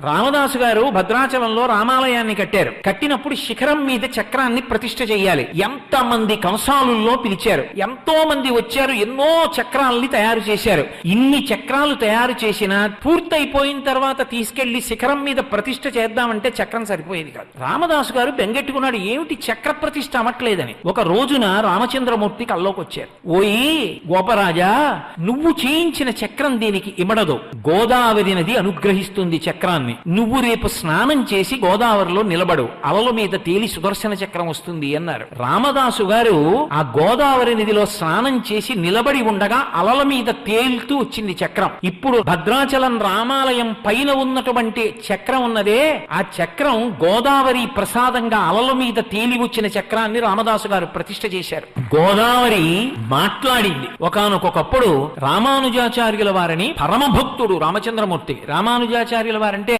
రామదాసు గారు భద్రాచలంలో రామాలయాన్ని కట్టారు. కట్టినప్పుడు శిఖరం మీద చక్రాన్ని ప్రతిష్ఠ చేయాలి. ఎంతమంది కంసాలుల్లో పిలిచారు, ఎంతో మంది వచ్చారు, ఎన్నో చక్రాలని తయారు చేశారు. ఇన్ని చక్రాలు తయారు చేసినా పూర్తయిపోయిన తర్వాత తీసుకెళ్లి శిఖరం మీద ప్రతిష్ఠ చేద్దామంటే చక్రం సరిపోయేది కాదు. రామదాసు గారు బెంగెట్టుకున్నాడు, ఏమిటి చక్ర ప్రతిష్ఠ అవ్వట్లేదని. ఒక రోజున రామచంద్రమూర్తి కల్లోకి వచ్చారు. ఓయి గోపరాజా, నువ్వు చేయించిన చక్రం దీనికి ఇమడదు. గోదావరి నది అనుగ్రహిస్తుంది చక్రాన్ని. నువ్వు రేపు స్నానం చేసి గోదావరిలో నిలబడు, అలల మీద తేలి సుదర్శన చక్రం వస్తుంది అన్నారు. రామదాసు గారు ఆ గోదావరి నదిలో స్నానం చేసి నిలబడి ఉండగా అలల మీద తేలుతూ వచ్చింది చక్రం. ఇప్పుడు భద్రాచలం రామాలయం పైన ఉన్నటువంటి చక్రం ఉన్నదే, ఆ చక్రం గోదావరి ప్రసాదంగా అలల మీద తేలి వచ్చిన చక్రాన్ని రామదాసు గారు ప్రతిష్ఠ చేశారు. గోదావరి మాట్లాడింది. ఒకానొకప్పుడు రామానుజాచార్యుల వారిని పరమభక్తుడు రామచంద్రమూర్తి. రామానుజాచార్యుల వారంటే